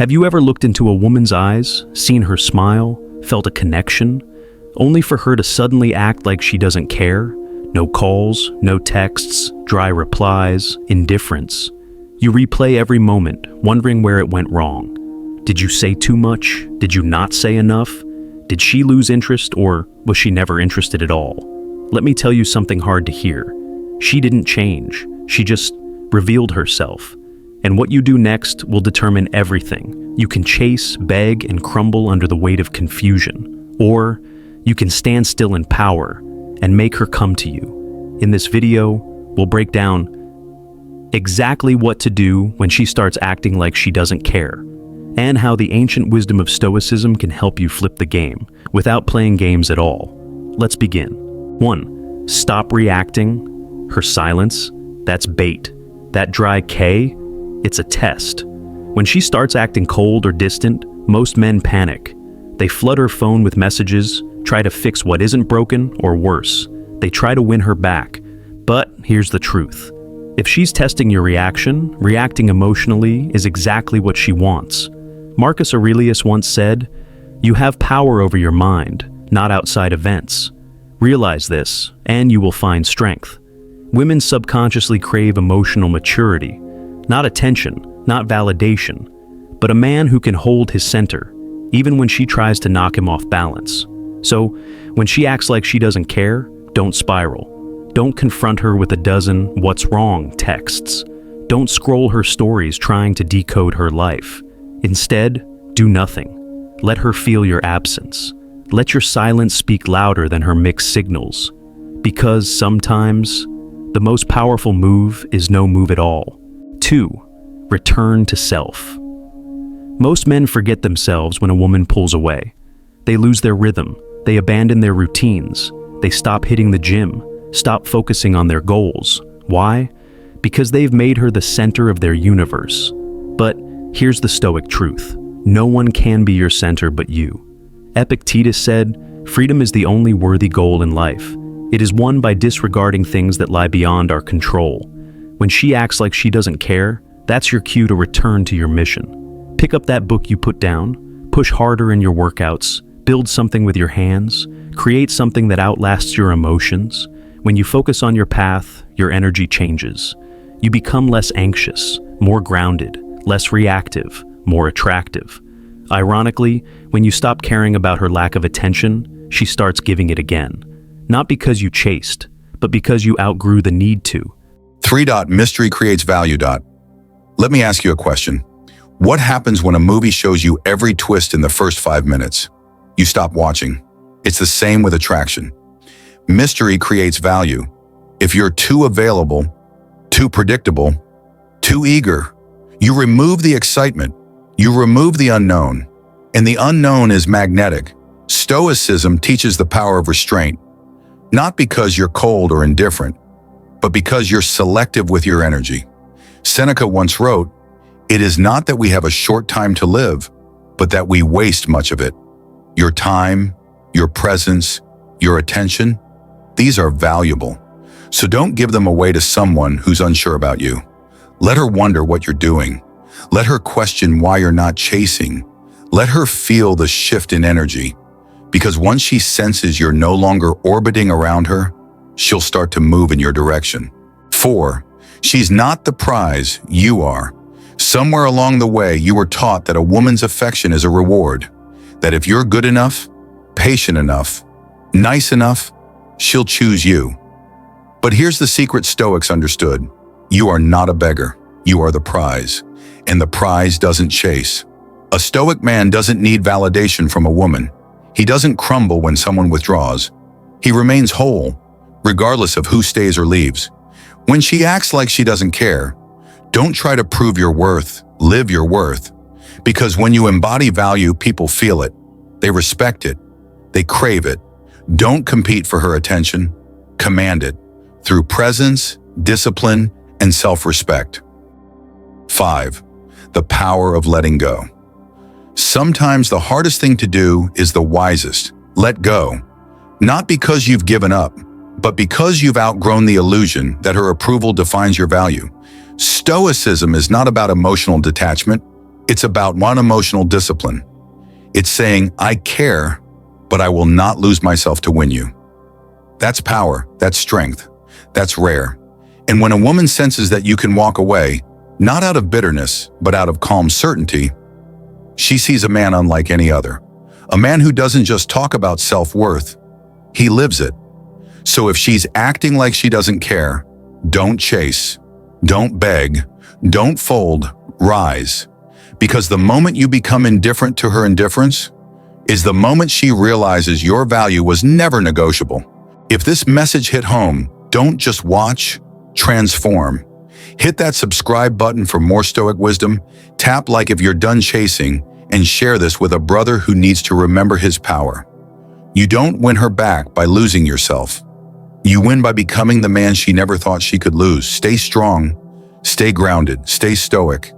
Have you ever looked into a woman's eyes, seen her smile, felt a connection, only for her to suddenly act like she doesn't care? No calls, no texts, dry replies, indifference. You replay every moment, wondering where it went wrong. Did you say too much? Did you not say enough? Did she lose interest, or was she never interested at all? Let me tell you something hard to hear. She didn't change. She just revealed herself. And what you do next will determine everything. You can chase, beg, and crumble under the weight of confusion. Or you can stand still in power and make her come to you. In this video, we'll break down exactly what to do when she starts acting like she doesn't care, and how the ancient wisdom of Stoicism can help you flip the game without playing games at all. Let's begin. 1. Stop reacting. Her silence, that's bait. That dry K, it's a test. When she starts acting cold or distant, most men panic. They flood her phone with messages, try to fix what isn't broken, or worse, they try to win her back. But here's the truth. If she's testing your reaction, reacting emotionally is exactly what she wants. Marcus Aurelius once said, "You have power over your mind, not outside events." Realize this, and you will find strength. Women subconsciously crave emotional maturity, not attention, not validation, but a man who can hold his center, even when she tries to knock him off balance. So, when she acts like she doesn't care, don't spiral. Don't confront her with a dozen "what's wrong" texts. Don't scroll her stories trying to decode her life. Instead, do nothing. Let her feel your absence. Let your silence speak louder than her mixed signals. Because sometimes, the most powerful move is no move at all. 2. Return to self. Most men forget themselves when a woman pulls away. They lose their rhythm. They abandon their routines. They stop hitting the gym, stop focusing on their goals. Why? Because they've made her the center of their universe. But here's the Stoic truth. No one can be your center but you. Epictetus said, "Freedom is the only worthy goal in life. It is won by disregarding things that lie beyond our control." When she acts like she doesn't care, that's your cue to return to your mission. Pick up that book you put down, push harder in your workouts, build something with your hands, create something that outlasts your emotions. When you focus on your path, your energy changes. You become less anxious, more grounded, less reactive, more attractive. Ironically, when you stop caring about her lack of attention, she starts giving it again. Not because you chased, but because you outgrew the need to. 3. Mystery creates value. Let me ask you a question. What happens when a movie shows you every twist in the first 5 minutes? You stop watching. It's the same with attraction. Mystery creates value. If you're too available, too predictable, too eager, you remove the excitement. You remove the unknown. And the unknown is magnetic. Stoicism teaches the power of restraint, not because you're cold or indifferent, but because you're selective with your energy. Seneca once wrote, "It is not that we have a short time to live, but that we waste much of it." Your time, your presence, your attention, these are valuable. So don't give them away to someone who's unsure about you. Let her wonder what you're doing. Let her question why you're not chasing. Let her feel the shift in energy. Because once she senses you're no longer orbiting around her, she'll start to move in your direction. 4. She's not the prize, you are. Somewhere along the way, you were taught that a woman's affection is a reward. That if you're good enough, patient enough, nice enough, she'll choose you. But here's the secret Stoics understood. You are not a beggar. You are the prize. And the prize doesn't chase. A Stoic man doesn't need validation from a woman. He doesn't crumble when someone withdraws. He remains whole, regardless of who stays or leaves. When she acts like she doesn't care, don't try to prove your worth, live your worth. Because when you embody value, people feel it. They respect it. They crave it. Don't compete for her attention. Command it through presence, discipline, and self-respect. 5. The power of letting go. Sometimes the hardest thing to do is the wisest. Let go. Not because you've given up, but because you've outgrown the illusion that her approval defines your value. Stoicism is not about emotional detachment. It's about one emotional discipline. It's saying, I care, but I will not lose myself to win you. That's power, that's strength, that's rare. And when a woman senses that you can walk away, not out of bitterness, but out of calm certainty, she sees a man unlike any other. A man who doesn't just talk about self-worth, he lives it. So if she's acting like she doesn't care, don't chase, don't beg, don't fold, rise. Because the moment you become indifferent to her indifference is the moment she realizes your value was never negotiable. If this message hit home, don't just watch, transform. Hit that subscribe button for more Stoic wisdom, tap like if you're done chasing, and share this with a brother who needs to remember his power. You don't win her back by losing yourself. You win by becoming the man she never thought she could lose. Stay strong, stay grounded, stay stoic,